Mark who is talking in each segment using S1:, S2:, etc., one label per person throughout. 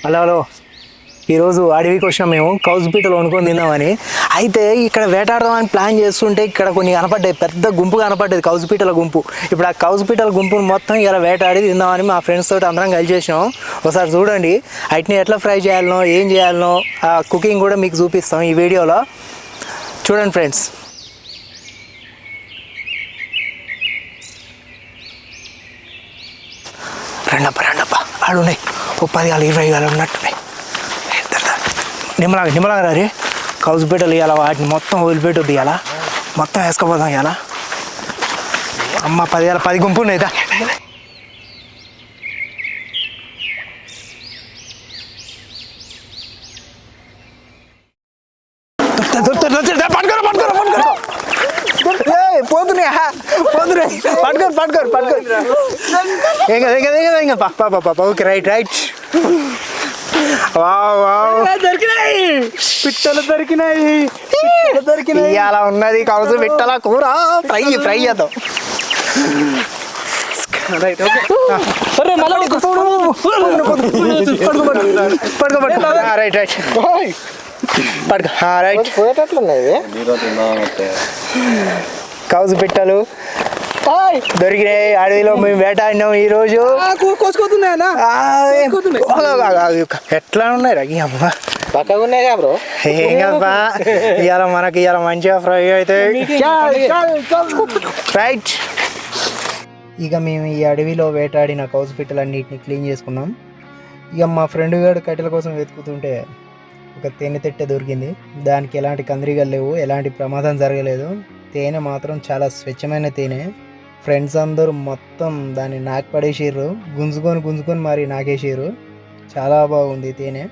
S1: Hello hello, ఈరోజు అడవికి వచ్చినాం మేము కౌజు పీటలు వండుకొని తిందామని. అయితే ఇక్కడ వేటాడదామని ప్లాన్ చేస్తుంటే ఇక్కడ కొన్ని కనపడ్డాయి, పెద్ద గుంపు కనపడ్డది కౌజు పీటల గుంపు. ఇప్పుడు ఆ కౌజు పీటల గుంపును మొత్తం ఇలా వేటాడి తిందామని మా ఫ్రెండ్స్ తోటి అందరం కలిసి చేసినాం. ఒకసారి చూడండి, వాటిని ఎట్లా ఫ్రై చేయాలనో ఏం చేయాలనో ఆ కుకింగ్ కూడా మీకు చూపిస్తాం ఈ వీడియోలో. చూడండి ఫ్రెండ్స్. రండప్ప ఆడున్నాయి, ఓ 10 గాలు 20 గాలు ఉన్నట్టున్నాయి. నిమ్మలాగా రే, కౌజు పీటలు ఇవ్వాలా, వాటిని మొత్తం వదిలిపెట్టొద్దు, ఇవ్వాలా మొత్తం వేసుకుపోదాం ఇవ్వాలా. అమ్మ 10 గుంపు ఉన్నాయి. పట్టుకోరు. Okay, right. పిట్టలు దొరికినాయి. అలా ఉన్నది కౌజు పిట్టల కూర, ఫ్రై చేద్దాం. రైట్, కౌజు పిట్టలు దొరికినాయి. అడవిలో మేము వేటాడినాం ఈ రోజు. ఎట్లా ఉన్నాయి రా అమ్మ, ఏం కదబ్బా. ఇవాళ మనకి మంచిగా ఫ్రై అయితే రైట్. ఇక మేము ఈ అడవిలో వేటాడిన కౌజు పిట్టలన్నిటిని క్లీన్ చేసుకున్నాం. ఇక మా ఫ్రెండ్ గారు కట్టెల కోసం వెతుకుతుంటే ఒక తేనె తెట్టె దొరికింది. దానికి ఎలాంటి కందిరీగలు లేవు, ఎలాంటి ప్రమాదం జరగలేదు. తేనె మాత్రం చాలా స్వచ్ఛమైన తేనె. ఫ్రెండ్స్ అందరూ మొత్తం దాన్ని నాకు పడేసారు, గుంజుకొని మరి నాకేసారు. చాలా బాగుంది తేనె.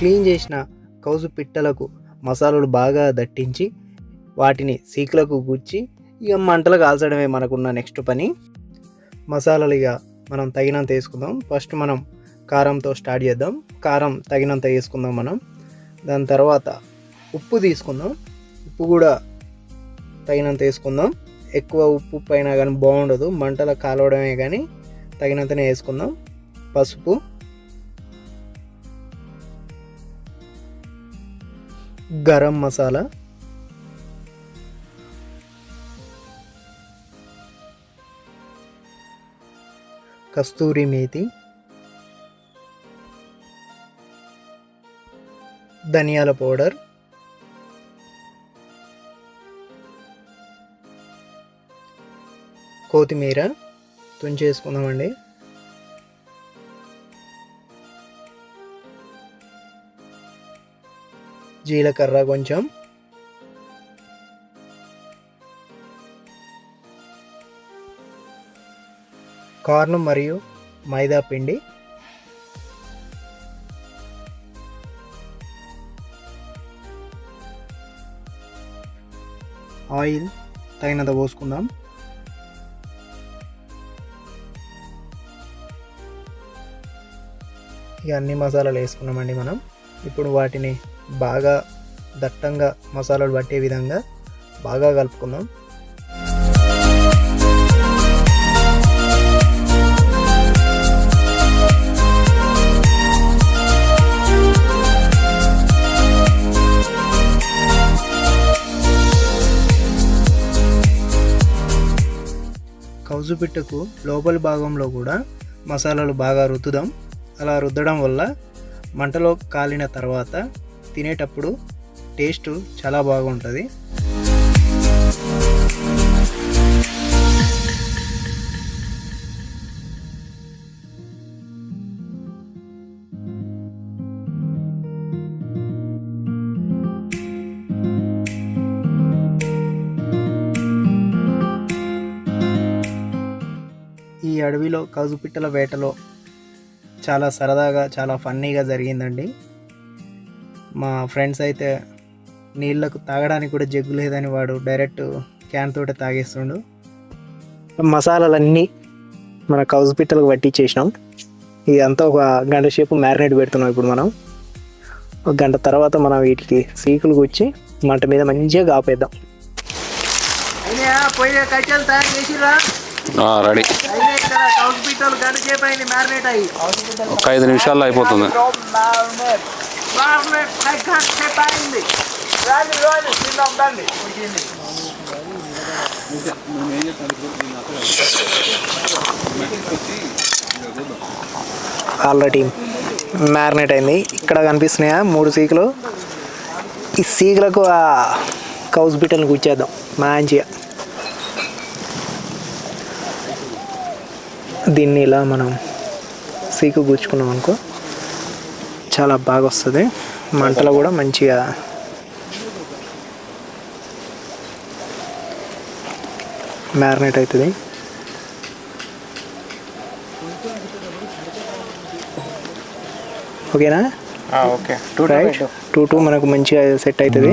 S1: క్లీన్ చేసిన కౌజు పిట్టలకు మసాలాలు బాగా దట్టించి వాటిని సీకులకు గుచ్చి ఇక మంటలు కాల్చడమే మనకున్న నెక్స్ట్ పని. మసాలాలు ఇక మనం తగినంత వేసుకుందాం. ఫస్ట్ మనం కారంతో స్టార్ట్ చేద్దాం. కారం తగినంత వేసుకుందాం మనం. దాని తర్వాత ఉప్పు తీసుకుందాం. ఉప్పు కూడా తగినంత వేసుకుందాం. ఎక్కువ ఉప్పు పైన కానీ బాగుండదు, మంటలు కాలవడమే కానీ తగినంతనే వేసుకుందాం. పసుపు, గరం మసాలా, కస్తూరి మేతి, ధనియాల పౌడర్, కొత్తిమీర తుంచేసుకుందామండి. జీలకర్ర కొంచెం, కార్న్ మరియు మైదా పిండి, ఆయిల్ తగినంత పోసుకుందాం. ఇక అన్ని మసాలాలు వేసుకున్నామండి మనం. ఇప్పుడు వాటిని బాగా దట్టంగా మసాలాలు పట్టే విధంగా బాగా కలుపుకుందాం. కౌజు పిట్టకు లోపలి భాగంలో కూడా మసాలాలు బాగా రుద్దుదాం. అలా రుద్దడం వల్ల మంటలో కాలిన తర్వాత తినేటప్పుడు టేస్ట్ చాలా బాగుంటుంది. ఈ అడవిలో కౌజు పిట్టల వేటలో చాలా సరదాగా చాలా ఫన్నీగా జరిగిందండి. మా ఫ్రెండ్స్ అయితే నీళ్ళకు తాగడానికి కూడా జగ్గు లేదని వాడు డైరెక్ట్ క్యాన్ తోటే తాగేస్తుండు. మసాలాలన్నీ మన కౌజు పిట్టలకు పట్టించేసినాం. ఇదంతా ఒక గంట సేపు మ్యారినేట్ పెడుతున్నాం. ఇప్పుడు మనం ఒక గంట తర్వాత మనం వీటికి సీకులు గుచ్చి మంట మీద మంచిగా కాపేద్దాం.
S2: రెడీ. ఒక 5 నిమిషాల్లో అయిపోతుంది.
S1: ఆల్రెడీ మ్యారినేట్ అయింది. ఇక్కడ కనిపిస్తున్నాయా 3 సీకులు. ఈ సీకులకు ఆ కౌజు పిట్టలను గుచ్చేద్దాం మంచిగా. దీన్ని ఇలా మనం సీకు గుచ్చుకున్నాం అనుకో చాలా బాగా వస్తుంది. మంటలో కూడా మంచిగా మ్యారినేట్ అవుతుంది. ఓకేనా? ఓకే. 2 మనకు మంచిగా సెట్ అవుతుంది.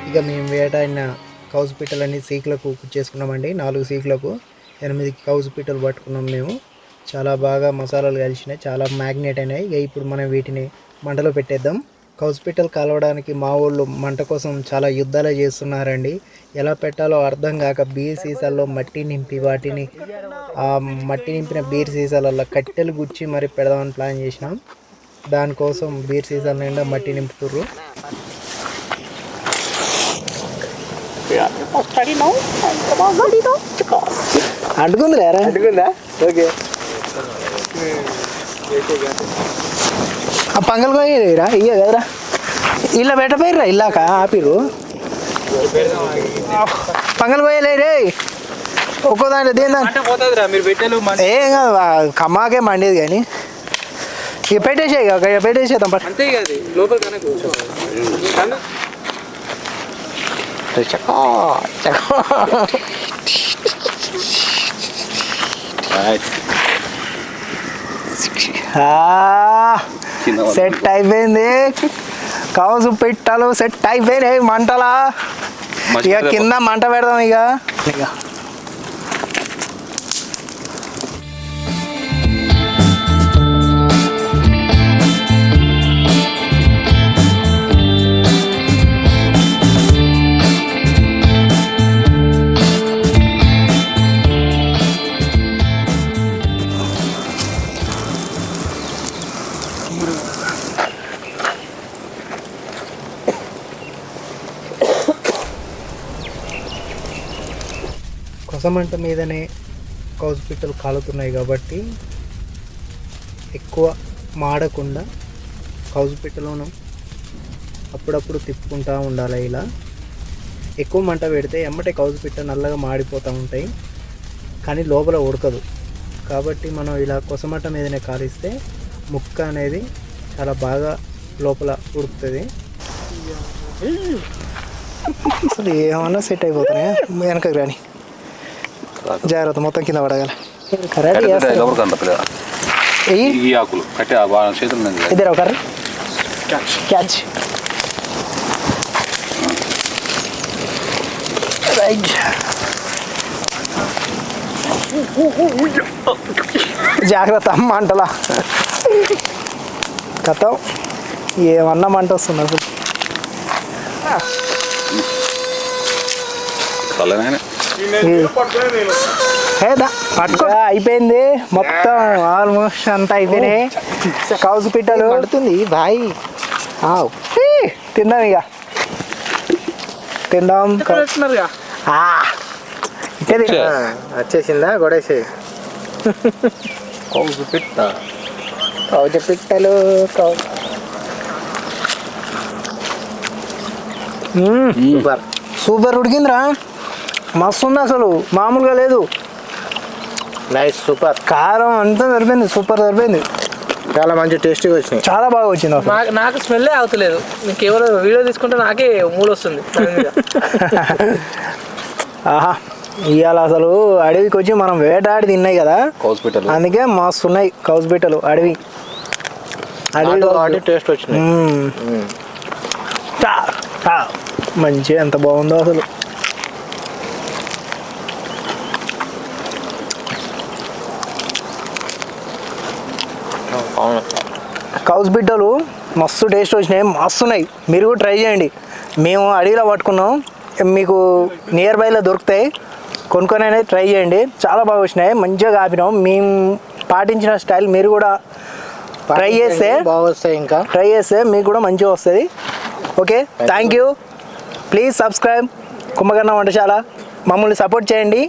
S1: ఇక మేము వేటాడిన కౌజు పిట్టలన్నీ సీకులకు కుచ్చేసుకున్నామండి. 4 సీకులకు 8 కౌజు పిట్టలు పట్టుకున్నాం మేము. చాలా బాగా మసాలాలు కలిసినాయి, చాలా మ్యాగ్నేట్ అయినాయి. ఇక ఇప్పుడు మనం వీటిని మంటలో పెట్టేద్దాం. కౌజు పిట్టలు కాలవడానికి మా వాళ్ళు మంట కోసం చాలా యుద్ధాలే చేస్తున్నారండి. ఎలా పెట్టాలో అర్థం కాక బీర్ సీసాల్లో మట్టి నింపి వాటిని ఆ మట్టి నింపిన బీర్ సీసాలలో కట్టెలు గుచ్చి మరి పెడదామని ప్లాన్ చేసినాం. దానికోసం బీర్ సీసాల నిండా మట్టి నింపుతుర్రు. అంటుకుంది లేరా? అంటుకుందా? ఓకే. ఆ పంగల్ పోయిరా ఇయ్య కదరా, ఇలా పెట్టపోయిర్రా ఇల్లాక ఆపిరు. పంగల్ పోయలేరే ఒక్కో దాంట్లో దేని ఏం కాదు, కమ్మాకే మండేది కానీ ఇక పెట్టేసేయి, ఇక పెట్టేసేద్దాం. సెట్ అయిపోయింది. కౌజు పిట్టలు సెట్ అయిపోయినాయి మంటలా. ఇక కింద మంట పెడదాం. ఇక కొసమంట మీదనే కౌజు పిట్టలు కాలుతున్నాయి కాబట్టి ఎక్కువ మాడకుండా కౌజు పిట్టలను అప్పుడప్పుడు తిప్పుకుంటూ ఉండాలి. ఇలా ఎక్కువ మంట పెడితే ఎమ్మటే కౌజు పిట్ట నల్లగా మాడిపోతూ ఉంటాయి, కానీ లోపల ఉడకదు. కాబట్టి మనం ఇలా కొసమంట మీదనే కాలిస్తే ముక్క అనేది చాలా బాగా లోపల ఉడుకుతుంది. అసలు ఏమన్నా సెట్ అయిపోతున్నాయా? వెనకకి రాని జాగ్రత్త, మొత్తం కింద పడగల. ఇద్దరు ఒక క్యాచ్. జాగ్రత్త మంటలా కథం. ఏమన్నా మంట వస్తుంది అసలు. పట్టుకో, అయిపోయింది మొత్తం, ఆల్మోస్ట్ అంతా అయిపోయినాయి కౌజు పిట్టలు. పడుతుంది బాయ్. తిందాం, ఇక తిందాం. వచ్చేసిందా గొడేసి కౌజు పిట్ట. కౌజు పిట్టలు సూపర్ సూపర్ ఉడికిందిరా, మస్తు ఉంది అసలు, మామూలుగా లేదు.
S3: Nice, super.
S1: కారం అంతా సరిపోయింది, సూపర్ సరిపోయింది,
S3: చాలా మంచి టేస్టీగా వచ్చినాయి.
S1: చాలా బాగా వచ్చింది అసలు.
S4: నాకు స్మెల్లే అవుతలేదు, మీకు ఎవరో వీడియో తీసుకుంటే నాకే మూడు వస్తుంది.
S1: ఆహా, ఇవాళ అసలు అడవికి వచ్చి మనం వేటాడి తిన్నాయి కదా, అందుకే మస్తు ఉన్నాయి కౌజుపిట్టలు. అడవి
S3: టేస్ట్ వచ్చినాయి.
S1: మంచిగా ఎంత బాగుందో అసలు. కౌజుపిట్టలు మస్తు టేస్ట్ వచ్చినాయి, మస్తు ఉన్నాయి. మీరు కూడా ట్రై చేయండి. మేము అడవిలో పట్టుకున్నాం, మీకు నియర్ బైలో దొరుకుతాయి, కొనుక్కొని అనేది ట్రై చేయండి. చాలా బాగా వచ్చినాయి, మంచిగా కాపినాం. మేము పాటించిన స్టైల్ మీరు కూడా ట్రై చేస్తే
S3: బాగా వస్తాయి. ఇంకా
S1: ట్రై చేస్తే మీకు కూడా మంచిగా వస్తుంది. Okay, thank you. Please subscribe Kumbhakarna Vantashala. మమ్మల్ని సపోర్ట్ చేయండి.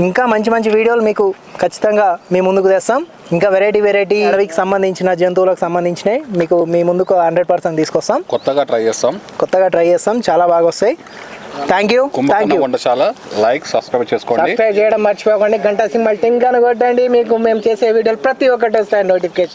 S1: ఇంకా మంచి మంచి వీడియోలు మీకు ఖచ్చితంగా మీ ముందుకు తెస్తాం. ఇంకా వెరైటీ అడవికి సంబంధించిన జంతువులకు సంబంధించినవి మీకు మీ ముందుకు 100% తీసుకొస్తాం.
S2: కొత్తగా ట్రై చేస్తాం,
S1: చాలా బాగా వస్తాయి. Thank you.
S2: Vantashala like subscribe చేసుకోండి.
S3: సబ్స్క్రైబ్ చేయడం మర్చిపోకండి. గంట సింబల్ టింగ్ అని కొట్టండి, మీకు మేము చేసే వీడియోలు ప్రతి ఒక్కటి వస్తాయి నోటిఫికేషన్.